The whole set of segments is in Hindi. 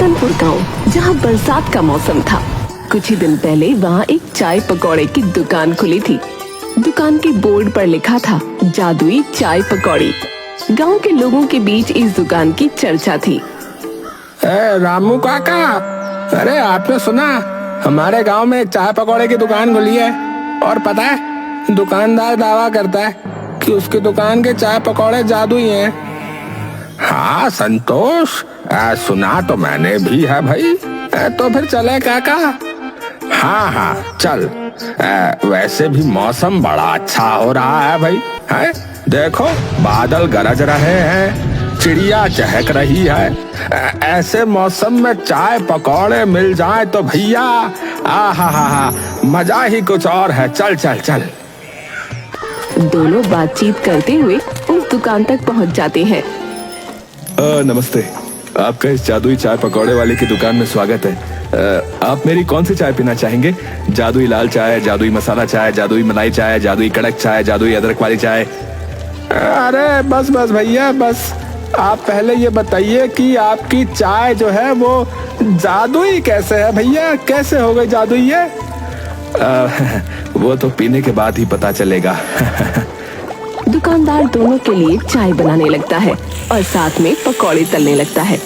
कानपुर गांव, जहां बरसात का मौसम था। कुछ ही दिन पहले वहां एक चाय पकौड़े की दुकान खुली थी। दुकान के बोर्ड पर लिखा था जादुई चाय पकौड़ी। गांव के लोगों के बीच इस दुकान की चर्चा थी। रामू काका, अरे आपने सुना, हमारे गांव में एक चाय पकौड़े की दुकान खुली है। और पता है, दुकानदार दावा करता है कि उसकी दुकान के चाय पकौड़े जादुई हैं। हाँ संतोष, सुना तो मैंने भी है भाई। तो फिर चले काका? हाँ हाँ चल। वैसे भी मौसम बड़ा अच्छा हो रहा है भाई। है देखो, बादल गरज रहे हैं, चिड़िया चहक रही है। ऐसे मौसम में चाय पकौड़े मिल जाए तो भैया हा मजा ही कुछ और है। चल चल चल। दोनों बातचीत करते हुए उस दुकान तक पहुंच जाते हैं। नमस्ते, आपका इस जादुई चाय पकौड़े वाले की दुकान में स्वागत है। आप मेरी कौन सी चाय पीना चाहेंगे? जादुई लाल चाय, जादुई मसाला चाय, जादुई मलाई चाय, जादुई कड़क चाय, जादुई अदरक वाली चाय? अरे बस बस भैया बस, आप पहले ये बताइए कि आपकी चाय जो है वो जादुई कैसे है भैया? कैसे हो गई जादुई ये? वो तो पीने के बाद ही पता चलेगा। दुकानदार दोनों के लिए चाय बनाने लगता है और साथ में पकौड़े तलने लगता है।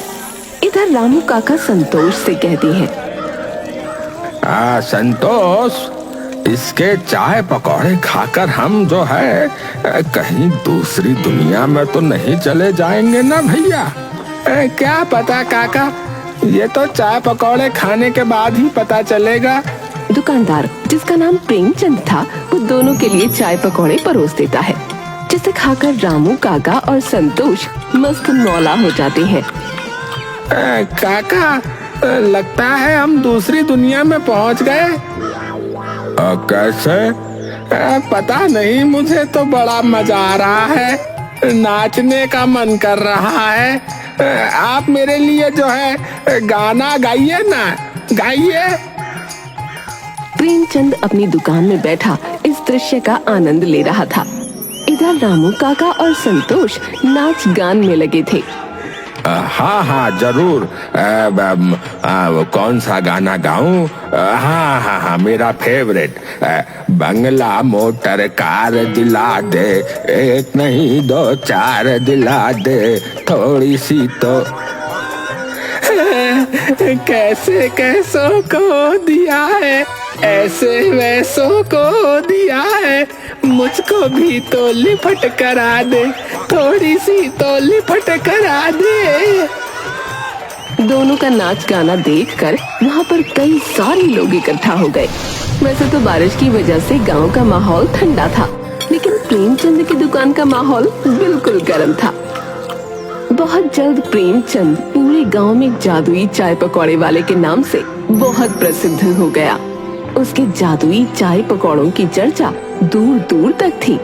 इधर रामू काका संतोष से कहती है, संतोष, इसके चाय पकौड़े खाकर हम जो है कहीं दूसरी दुनिया में तो नहीं चले जाएंगे ना भैया? क्या पता काका, ये तो चाय पकौड़े खाने के बाद ही पता चलेगा। दुकानदार, जिसका नाम प्रेमचंद था, वो दोनों के लिए चाय पकौड़े परोस देता है, जिसे खाकर रामू काका और संतोष मस्त मौला हो जाते हैं। काका, लगता है हम दूसरी दुनिया में पहुंच गए। कैसे? पता नहीं, मुझे तो बड़ा मजा आ रहा है, नाचने का मन कर रहा है। आप मेरे लिए जो है गाना गाइए ना, गाइए। प्रेमचंद अपनी दुकान में बैठा इस दृश्य का आनंद ले रहा था। इधर रामू काका और संतोष नाच गान में लगे थे। हाँ जरूर। कौन सा गाना गाऊं? हाँ मेरा फेवरेट। बंगला मोटर कार दिला दे, एक नहीं दो चार दिला दे, थोड़ी सी तो। कैसे कैसों को दिया है, ऐसे वैसों को दिया है, मुझको भी तो लिपट करा दे, थोड़ी सी तो लिपट करा दे। दोनों का नाच गाना देखकर वहाँ पर कई सारे लोग इकट्ठा हो गए। वैसे तो बारिश की वजह से गांव का माहौल ठंडा था, लेकिन प्रेमचंद की दुकान का माहौल बिल्कुल गर्म था। बहुत जल्द प्रेमचंद पूरे गांव में जादुई चाय पकौड़े वाले के नाम से बहुत प्रसिद्ध हो गया। उसके जादुई चाय पकौड़ों की चर्चा दूर दूर तक थी।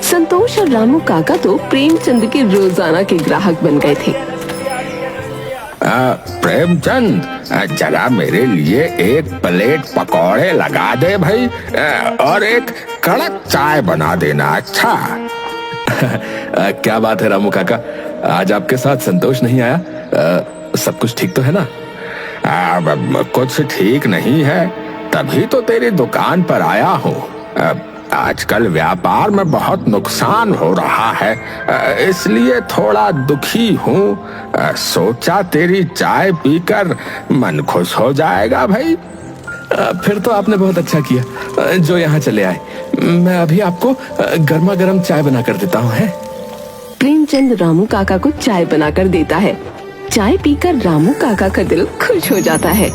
संतोष और रामू काका तो प्रेमचंद के रोजाना के ग्राहक बन गए थे। प्रेमचंद, जरा मेरे लिए एक प्लेट पकौड़े लगा दे भाई, और एक कड़क चाय बना देना। अच्छा। क्या बात है रामू काका, आज आपके साथ संतोष नहीं आया? सब कुछ ठीक तो है ना? कुछ ठीक नहीं है, तभी तो तेरी दुकान पर आया हूँ। आजकल व्यापार में बहुत नुकसान हो रहा है, इसलिए थोड़ा दुखी हूँ। सोचा तेरी चाय पीकर मन खुश हो जाएगा भाई। फिर तो आपने बहुत अच्छा किया जो यहाँ चले आए। मैं अभी आपको गर्मा गर्म चाय बना कर देता हूँ। है? प्रेमचंद रामू काका को चाय बनाकर देता है। चाय पीकर रामू काका का दिल खुश हो जाता है।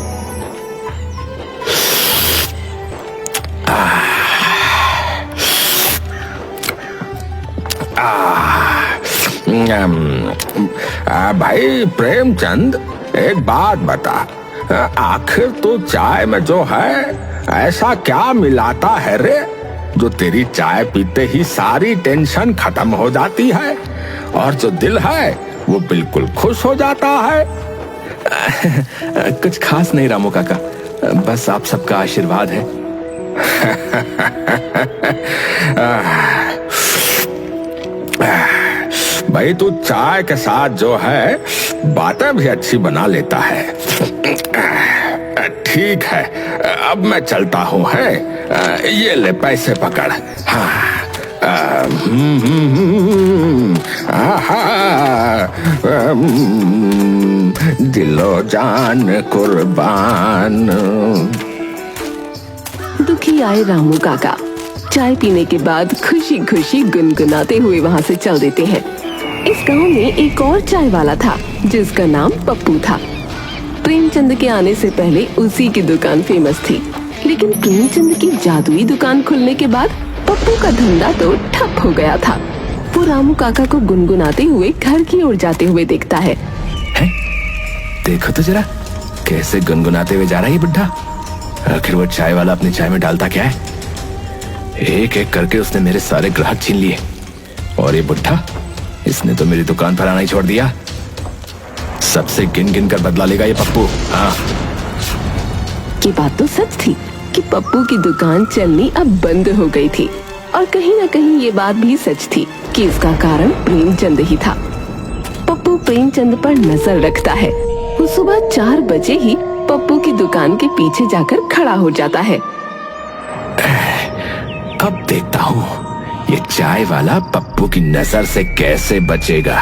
भाई प्रेमचंद, एक बात बता, आखिर तू चाय में जो है ऐसा क्या मिलाता है रे, जो तेरी चाय पीते ही सारी टेंशन खत्म हो जाती है और जो दिल है वो बिल्कुल खुश हो जाता है? कुछ खास नहीं रामू काका, बस आप सबका आशीर्वाद है। भाई तू चाय के साथ जो है बातें भी अच्छी बना लेता है। ठीक है, अब मैं चलता हूँ है। ये ले पैसे पकड़। हाँ। दिलो जान कुर्बान। दुखी आए रामू काका चाय पीने के बाद खुशी खुशी गुनगुनाते हुए वहाँ से चल देते हैं। इस गांव में एक और चाय वाला था जिसका नाम पप्पू था। प्रेमचंद के आने से पहले उसी की दुकान फेमस थी, लेकिन प्रेमचंद की जादुई दुकान खुलने के बाद पप्पू का धंधा तो ठप हो गया था। वो रामू काका को गुनगुनाते हुए घर की ओर जाते हुए देखता है। देखो तो जरा कैसे गुनगुनाते हुए जा रहा है ये बुड्ढा। आखिर वो चाय वाला अपनी चाय में डालता क्या है? एक एक करके उसने मेरे सारे ग्राहक छीन लिए, और ये बुड्ढा, इसने तो मेरी दुकान पर आना ही छोड़ दिया। सबसे गिन गिन कर बदला लेगा ये पप्पू। हाँ, ये बात तो सच थी कि पप्पू की दुकान चलनी अब बंद हो गई थी, और कहीं न कहीं ये बात भी सच थी कि इसका कारण प्रेमचंद ही था। पप्पू प्रेमचंद पर नजर रखता है। वो सुबह 4 बजे ही पप्पू की दुकान के पीछे जाकर खड़ा हो जाता है। अब देखता हूँ ये चाय वाला पप्पू की नजर से कैसे बचेगा।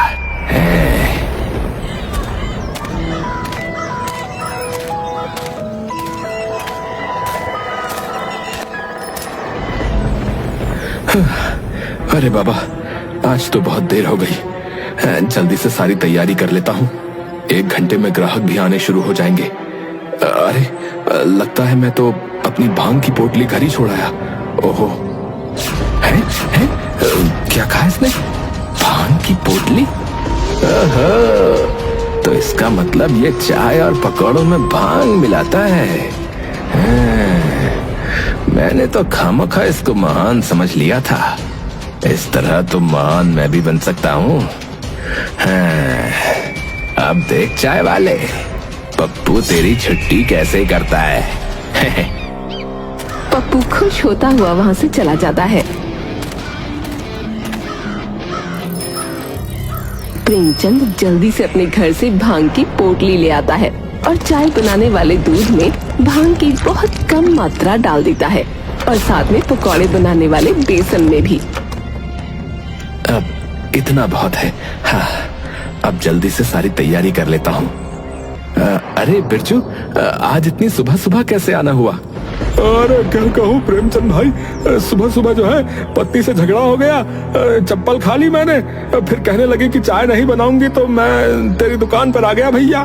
अरे बाबा, आज तो बहुत देर हो गई। जल्दी से सारी तैयारी कर लेता हूँ। 1 घंटे में ग्राहक भी आने शुरू हो जाएंगे। अरे लगता है मैं तो अपनी भांग की पोटली घर ही छोड़ आया। ओहो, है? क्या कहा इसने? भांग की पोटली? तो इसका मतलब ये चाय और पकौड़ों में भांग मिलाता है। मैंने तो खामखा इसको महान समझ लिया था। इस तरह तो महान मैं भी बन सकता हूँ। अब देख चाय वाले, पप्पू तेरी छुट्टी कैसे करता है। पप्पू खुश होता हुआ वहाँ से चला जाता है। प्रेमचंद जल्दी से अपने घर से भांग की पोटली ले आता है और चाय बनाने वाले दूध में भांग की बहुत कम मात्रा डाल देता है, और साथ में पकौड़े बनाने वाले बेसन में भी। अब इतना बहुत है। हाँ, अब जल्दी से सारी तैयारी कर लेता हूँ। अरे बिरजू, आज इतनी सुबह सुबह कैसे आना हुआ? अरे क्या कहूँ प्रेमचंद भाई, सुबह सुबह जो है पत्नी से झगड़ा हो गया। चप्पल खा ली मैंने, फिर कहने लगी कि चाय नहीं बनाऊंगी, तो मैं तेरी दुकान पर आ गया भैया।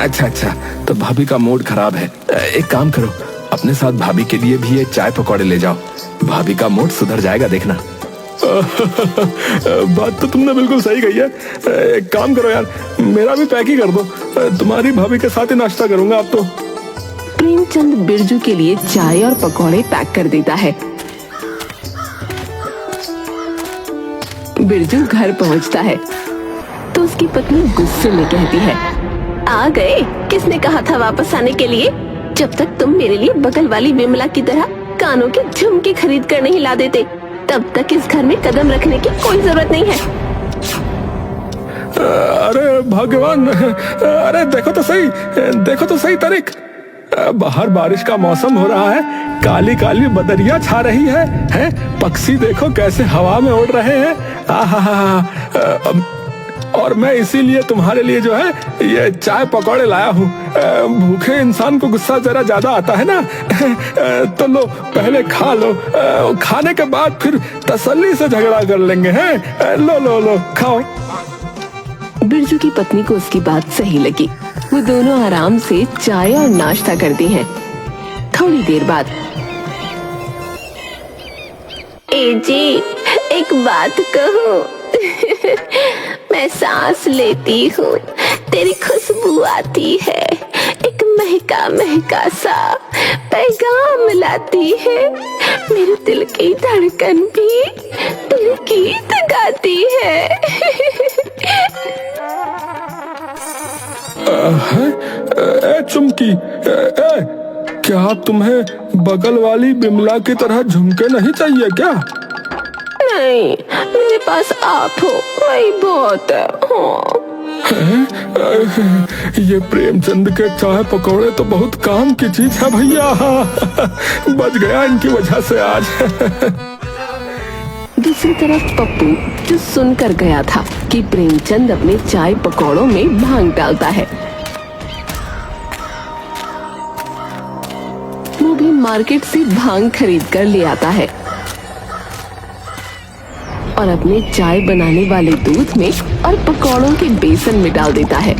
अच्छा, तो भाभी का मूड खराब है। एक काम करो, अपने साथ भाभी के लिए भी ये चाय पकौड़े ले जाओ। भाभी का मूड सुधर जाएगा, देखना। बात तो तुमने बिल्कुल सही कही है। एक काम करो यार, मेरा भी पैक ही कर दो। तुम्हारी भाभी के साथ ही नाश्ता करूंगा अब तो। प्रेमचंद बिरजू के लिए चाय और पकौड़े पैक कर देता है। बिरजू घर पहुंचता है तो उसकी पत्नी गुस्से में कहती है, आ गए? किसने कहा था वापस आने के लिए? जब तक तुम मेरे लिए बगल वाली विमला की तरह कानों के झुमके खरीद कर नहीं ला देते, तब तक इस घर में कदम रखने की कोई जरूरत नहीं है। अरे भगवान, अरे देखो तो सही तारीख। बाहर बारिश का मौसम हो रहा है, काली काली बदरिया छा रही है? पक्षी देखो कैसे हवा में उड़ रहे हैं। और मैं इसीलिए तुम्हारे लिए जो है ये चाय पकौड़े लाया हूँ। भूखे इंसान को गुस्सा जरा ज्यादा आता है ना। तो लो, पहले खा लो, खाने के बाद फिर तसल्ली से झगड़ा कर लेंगे। हैं? लो खाओ। बिरजू की पत्नी को उसकी बात सही लगी। वो दोनों आराम से चाय और नाश्ता करती हैं। थोड़ी देर बाद, ए जी, एक बात कहूँ? मैं सांस लेती हूँ, तेरी खुशबू आती है, एक महका महका सा पैगाम लाती है, मेरे दिल की धड़कन भी दिल गीत गाती है। चुमकी, क्या तुम्हें बगल वाली बिमला की तरह झुमके नहीं चाहिए क्या? नहीं, मेरे पास आप हो, वही बहुत है। हाँ। ये प्रेमचंद के चाय पकौड़े तो बहुत काम की चीज है भैया। बच गया इनकी वजह से आज। दूसरी तरफ पप्पू जो सुनकर गया था कि प्रेमचंद अपने चाय पकौड़ों में भांग डालता है, वो भी मार्केट से भांग खरीद कर ले आता है और अपने चाय बनाने वाले दूध में और पकौड़ों के बेसन में डाल देता है।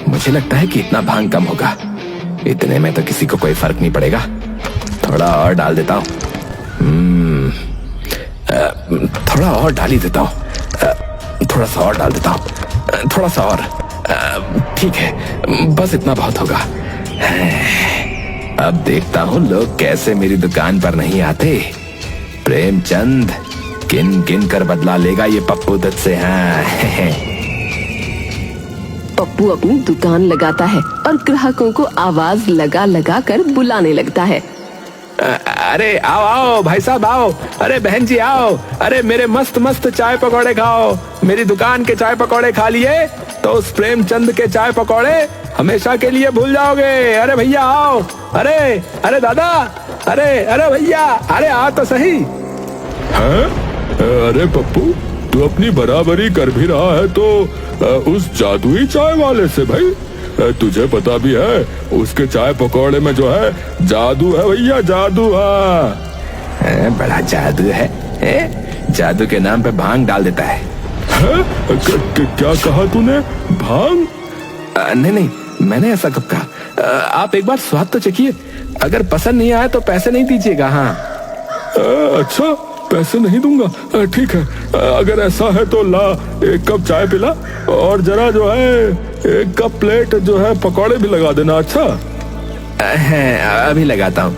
मुझे लगता है कि इतना भांग कम होगा, इतने में तो किसी को कोई फर्क नहीं पड़ेगा। थोड़ा और डाल देता हूँ। थोड़ा और डाल ही देता हूँ। थोड़ा सा और डाल देता हूँ। थोड़ा सा और। ठीक है, बस इतना बहुत होगा। अब देखता हूँ लोग कैसे मेरी दुकान पर नहीं आते। प्रेमचंद किन किन कर बदला लेगा ये पप्पू दत्त से। हाँ। पप्पू अपनी दुकान लगाता है और ग्राहकों को आवाज लगा लगा कर बुलाने लगता है। अरे आओ आओ भाई साहब आओ, अरे बहन जी आओ, अरे मेरे मस्त मस्त चाय पकौड़े खाओ। मेरी दुकान के चाय पकौड़े खा लिए तो उस प्रेमचंद के चाय पकौड़े हमेशा के लिए भूल जाओगे। अरे भैया आओ, अरे अरे दादा, अरे अरे भैया, अरे आ तो सही। हाँ? अरे पप्पू, तू अपनी बराबरी कर भी रहा है तो उस जादुई चाय वाले से भाई। तुझे पता भी है उसके चाय पकौड़े में जो है जादू है भैया, जादू। बड़ा जादू है। जादू के नाम पे भांग डाल देता है। क्या कहा तूने? भांग? नहीं नहीं, मैंने ऐसा कब कहा। आप एक बार स्वाद तो चखिए, अगर पसंद नहीं आया तो पैसे नहीं दीजिएगा। हाँ। अच्छा, पैसे नहीं दूंगा। ठीक है, अगर ऐसा है तो ला एक कप चाय पिला और जरा जो है एक कप प्लेट जो है पकौड़े भी लगा देना। अच्छा अभी लगाता हूँ।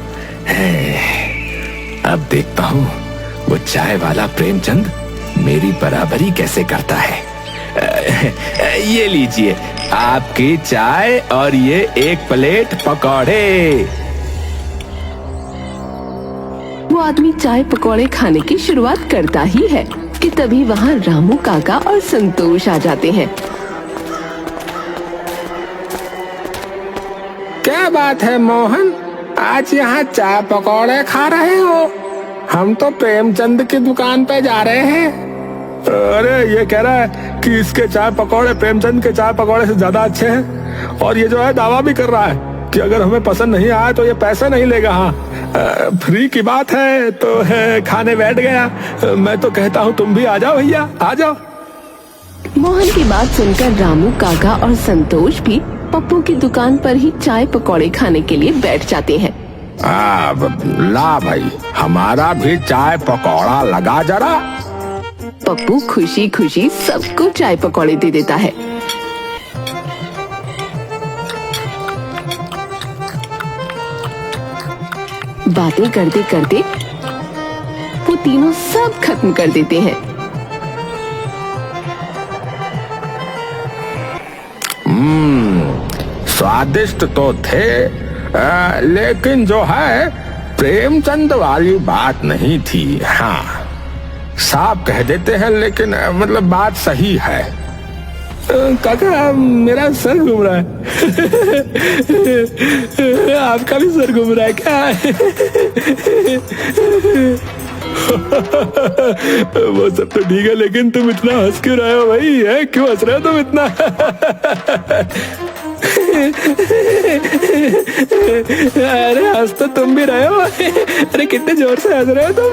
अब देखता हूँ वो चाय वाला प्रेमचंद मेरी बराबरी कैसे करता है। ये लीजिए आपकी चाय और ये एक प्लेट पकौड़े। वो आदमी चाय पकौड़े खाने की शुरुआत करता ही है कि तभी वहाँ रामू काका और संतोष आ जाते हैं। क्या बात है मोहन, आज यहाँ चाय पकौड़े खा रहे हो? हम तो प्रेमचंद की दुकान पे जा रहे हैं। अरे ये कह रहा है कि इसके चाय पकौड़े प्रेमचंद के चाय पकौड़े से ज्यादा अच्छे हैं, और ये जो है दावा भी कर रहा है कि अगर हमें पसंद नहीं आया तो ये पैसे नहीं लेगा। हाँ, फ्री की बात है तो है, खाने बैठ गया। मैं तो कहता हूँ तुम भी आ जाओ भैया, आ जाओ। मोहन की बात सुनकर रामू काका और संतोष भी पप्पू की दुकान पर ही चाय पकौड़े खाने के लिए बैठ जाते हैं। ला भाई, हमारा भी चाय पकौड़ा लगा जरा। पप्पू खुशी खुशी सबको चाय पकौड़े दे देता है। बातें करते करते वो तीनों सब खत्म कर देते हैं। स्वादिष्ट तो थे, लेकिन जो है प्रेमचंद वाली बात नहीं थी। हाँ, साफ कह देते हैं, लेकिन मतलब बात सही है। काका मेरा सर घूम रहा है। आपका भी सर घूम रहा है क्या? वो सब तो ठीक है, लेकिन तुम इतना हंस क्यों रहे हो भाई? है क्यों हंस रहे हो तुम इतना? अरे हंस तो तुम भी रहे हो। अरे कितने जोर से हंस रहे हो तुम?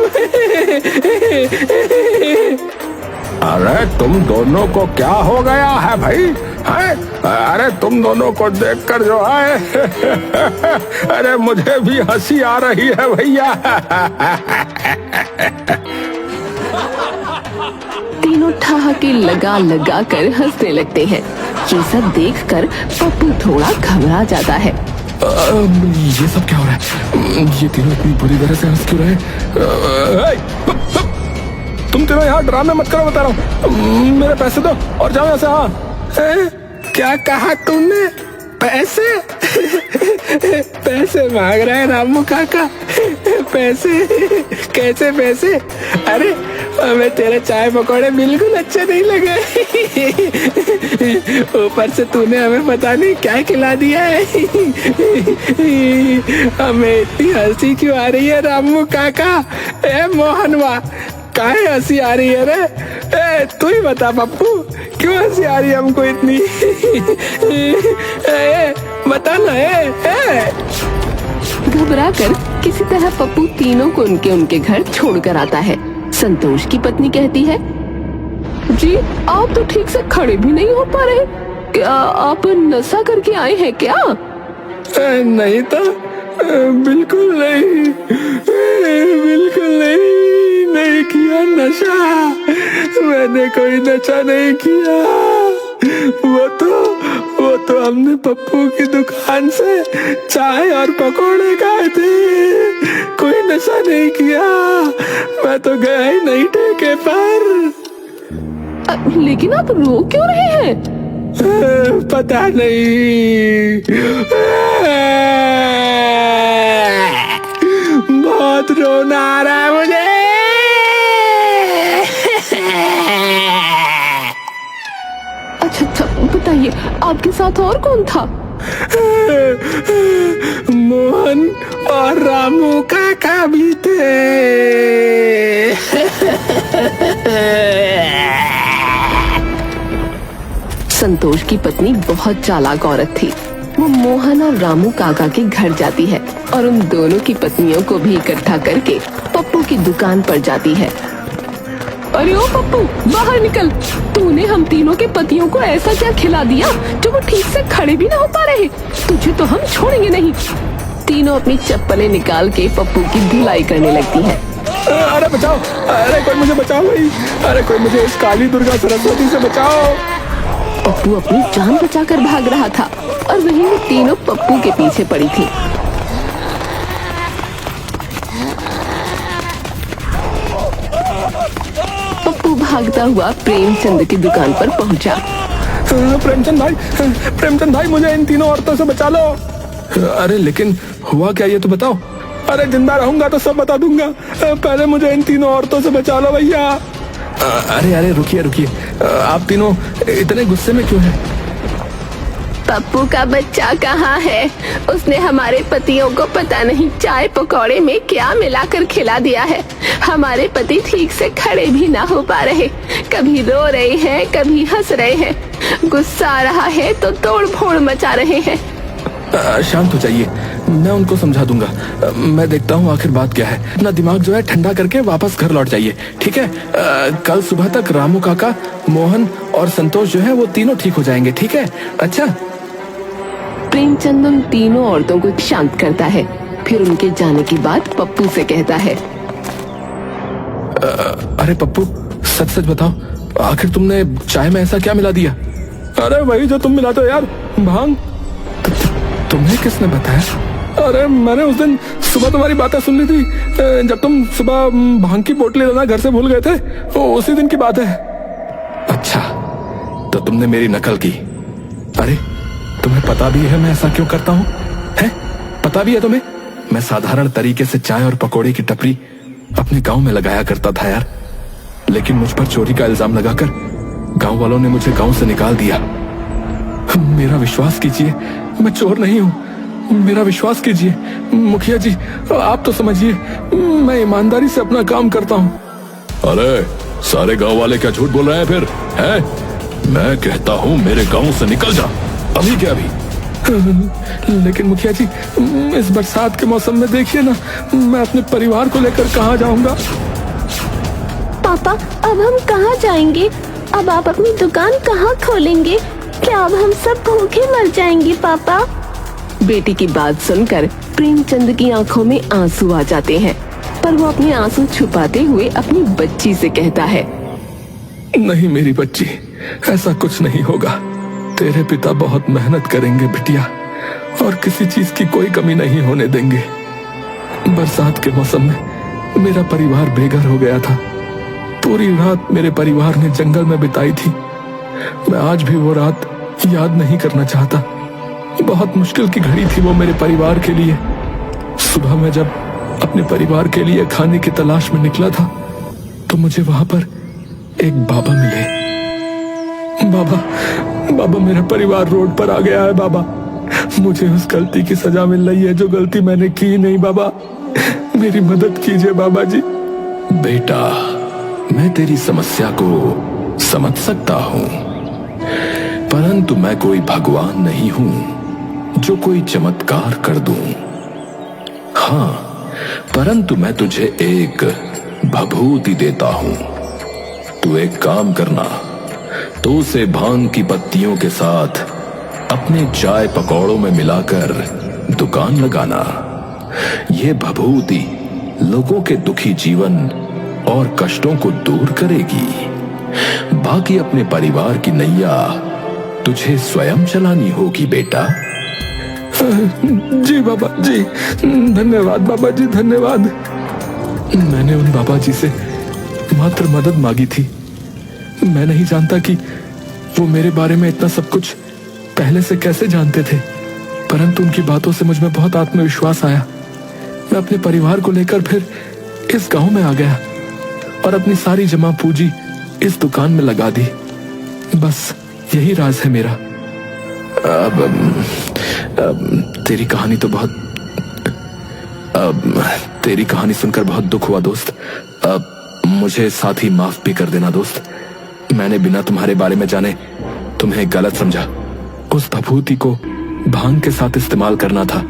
अरे तुम दोनों को क्या हो गया है भाई? है? अरे तुम दोनों को देखकर जो है अरे मुझे भी हंसी आ रही है भैया। तीनों ठहाके लगा लगा कर हंसने लगते हैं। ये सब देखकर पप्पू थोड़ा घबरा जाता है। ये सब क्या हो रहा है? ये तीनों इतनी बुरी तरह से हंस क्यों रहे हैं? तुम तीनों यहाँ ड्रामे मत करो, बता रहा हूँ। मेरे पैसे दो और जाओ यहाँ से। हाँ, क्या कहा तुमने? पैसे? पैसे मांग रहे हैं रामू काका? पैसे? कैसे पैसे? अरे हमें तेरे चाय पकौड़े बिल्कुल अच्छे नहीं लगे। ऊपर से तूने हमें पता नहीं क्या खिला दिया है। हमें इतनी हंसी क्यों आ रही है रामू काका? ए मोहनवा, काहे हंसी आ रही है रे? ए तू ही बता पप्पू, क्यों हंसी आ रही है हमको इतनी? बता ना। घबराकर किसी तरह पप्पू तीनों को उनके घर छोड़कर आता है। संतोष की पत्नी कहती है, जी आप तो ठीक से खड़े भी नहीं हो पा रहे, क्या आप नशा करके आए हैं क्या? नहीं तो, बिल्कुल नहीं, बिल्कुल नहीं किया नशा। मैंने कोई नशा नहीं किया। वो तो हमने पप्पू की दुकान से चाय और पकोड़े खाए थे। कोई नशा नहीं किया। मैं तो गया ही नहीं ठेके पर। लेकिन आप रो क्यों रहे हैं? पता नहीं, बहुत रोना आ रहा है मुझे। अच्छा बताइए, आपके साथ और कौन था? मोहन और रामू काका भी थे। संतोष की पत्नी बहुत चालाक औरत थी। वो मोहन और रामू काका के घर जाती है और उन दोनों की पत्नियों को भी इकट्ठा करके पप्पू की दुकान पर जाती है। अरे ओ पप्पू, बाहर निकल। तूने हम तीनों के पतियों को ऐसा क्या खिला दिया जो वो ठीक से खड़े भी ना हो पा रहे? तुझे तो हम छोड़ेंगे नहीं। तीनों अपनी चप्पलें निकाल के पप्पू की धुलाई करने लगती है। अरे बचाओ, अरे कोई मुझे बचाओ भाई, अरे कोई मुझे इस काली दुर्गा सरस्वती से बचाओ। पप्पू अपनी जान बचाकर भाग रहा था और वहीं वो तीनों पप्पू के पीछे पड़ी थी। पप्पू भागता हुआ प्रेमचंद की दुकान पर पहुंचा। प्रेमचंद भाई मुझे इन तीनों औरतों से बचा लो। अरे लेकिन हुआ क्या ये तो बताओ। अरे जिंदा रहूंगा तो सब बता दूंगा, पहले मुझे इन तीनों औरतों से बचा लो भैया। अरे रुकिए, आप तीनों इतने गुस्से में क्यों हैं? पप्पू का बच्चा कहाँ है? उसने हमारे पतियों को पता नहीं चाय पकौड़े में क्या मिलाकर खिला दिया है। हमारे पति ठीक से खड़े भी ना हो पा रहे, कभी रो रहे हैं, कभी हंस रहे हैं। गुस्सा आ रहा है तो तोड़ फोड़ मचा रहे हैं। शांत हो जाइए, मैं उनको समझा दूंगा। मैं देखता हूँ आखिर बात क्या है। अपना दिमाग जो है ठंडा करके वापस घर लौट जाइए, ठीक है? कल सुबह तक रामू काका, मोहन और संतोष जो है वो तीनों ठीक हो जाएंगे, ठीक है? अच्छा। प्रेमचंद उन तीनों औरतों को शांत करता है, फिर उनके जाने के बाद पप्पू से कहता है, अरे पप्पू सच बताओ, आखिर तुमने चाय में ऐसा क्या मिला दिया? अरे वही जो तुम मिलाते हो यार, भांग। तुम्हें किसने बताया? अरे मैंने उस दिन सुबह तुम्हारी बातें सुन ली थी, जब तुम सुबह भांग की बोतलें लाना घर से भूल गए थे, उसी दिन की बात है। अच्छा, तो तुमने मेरी नकल की। अरे तुम्हें पता भी है मैं ऐसा क्यों करता हूँ? है पता भी है तुम्हें? मैं साधारण तरीके से चाय और पकौड़े की टपरी अपने गांव में लगाया करता था यार, लेकिन मुझ पर चोरी का इल्जाम लगाकर गांव वालों ने मुझे गांव से निकाल दिया। मेरा विश्वास कीजिए, मैं चोर नहीं हूँ, मेरा विश्वास कीजिए। मुखिया जी आप तो समझिए, मैं ईमानदारी से अपना काम करता हूँ। अरे सारे गांव वाले क्या झूठ बोल रहे हैं फिर? हैं? मैं कहता हूँ मेरे गांव से निकल जा, अभी क्या अभी। लेकिन मुखिया जी इस बरसात के मौसम में देखिए ना, मैं अपने परिवार को लेकर कहाँ जाऊंगा? पापा अब हम कहाँ जाएंगे? अब आप अपनी दुकान कहाँ खोलेंगे? क्या अब हम सब भूखे मर जाएंगे पापा? बेटी की बात सुनकर प्रेमचंद की आंखों में आंसू आ जाते हैं, पर वो अपने आंसू छुपाते हुए अपनी बच्ची से कहता है, नहीं मेरी बच्ची, ऐसा कुछ नहीं होगा। तेरे पिता बहुत मेहनत करेंगे बिटिया, और किसी चीज की कोई कमी नहीं होने देंगे। बरसात के मौसम में मेरा परिवार बेघर हो गया था। पूरी रात मेरे परिवार ने जंगल में बिताई थी। मैं आज भी वो रात याद नहीं करना चाहता। बहुत मुश्किल की घड़ी थी वो मेरे परिवार के लिए। सुबह में जब अपने परिवार के लिए खाने की तलाश में निकला था तो मुझे वहां पर एक बाबा मिले। बाबा मेरा परिवार रोड पर आ गया है बाबा। मुझे उस गलती की सजा मिल रही है जो गलती मैंने की नहीं बाबा। मेरी मदद कीजिए बाबा जी। बेटा, मैं तेरी समस्या को समझ सकता हूं, परंतु मैं कोई भगवान नहीं हूं जो कोई चमत्कार कर दूं। हाँ, परंतु मैं तुझे एक भभूति देता हूं। तू एक काम करना, तो उसे भांग की पत्तियों के साथ अपने चाय पकौड़ों में मिलाकर दुकान लगाना। यह भभूति लोगों के दुखी जीवन और कष्टों को दूर करेगी। बाकी अपने परिवार की नैया तुझे स्वयं चलानी होगी बेटा। जी बाबा जी, धन्यवाद बाबा जी, धन्यवाद। मैंने उन बाबा जी से मात्र मदद मांगी थी। मैं नहीं जानता कि वो मेरे बारे में इतना सब कुछ पहले से कैसे जानते थे, परंतु उनकी बातों से मुझ में बहुत आत्मविश्वास आया। मैं अपने परिवार को लेकर फिर इस गांव में आ गया और अपनी सारी जमा पूंजी इस दुकान में लगा दी। बस यही राज है मेरा। तेरी कहानी तो बहुत तेरी कहानी सुनकर बहुत दुख हुआ दोस्त। मुझे साथ ही माफ भी कर देना दोस्त। मैंने बिना तुम्हारे बारे में जाने तुम्हें गलत समझा। उस भभूति को भांग के साथ इस्तेमाल करना था,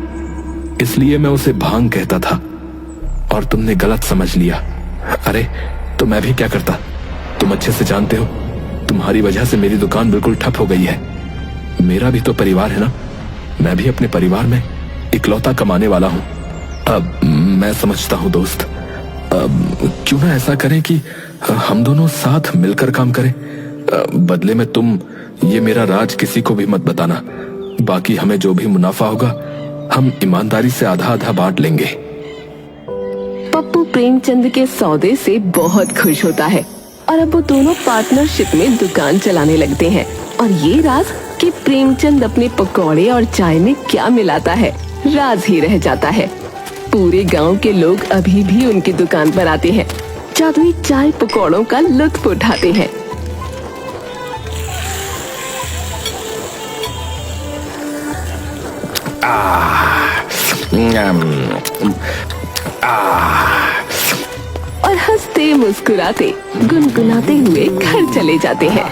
इसलिए मैं उसे भांग कहता था और तुमने गलत समझ लिया। अरे तो मैं भी क्या करता, तुम अच्छे से जानते हो। तुम्हारी वजह से मेरी दुकान बिल्कुल ठप हो गई है। मेरा भी तो परिवार है ना, मैं भी अपने परिवार में इकलौता कमाने वाला हूं। अब मैं समझता हूं दोस्त, क्यों ना ऐसा करें कि हम दोनों साथ मिलकर काम करें। बदले में तुम ये मेरा राज किसी को भी मत बताना। बाकी हमें जो भी मुनाफा होगा हम ईमानदारी से आधा आधा बांट लेंगे। पप्पू प्रेमचंद के सौदे से बहुत खुश होता है और अब वो दोनों पार्टनरशिप में दुकान चलाने लगते हैं। और ये राज कि प्रेमचंद अपने पकौड़े और चाय में क्या मिलाता है, राज ही रह जाता है। पूरे गांव के लोग अभी भी उनकी दुकान पर आते हैं, जादुई चाय पकौड़ों का लुत्फ उठाते हैं। और हंसते मुस्कुराते गुनगुनाते हुए घर चले जाते हैं।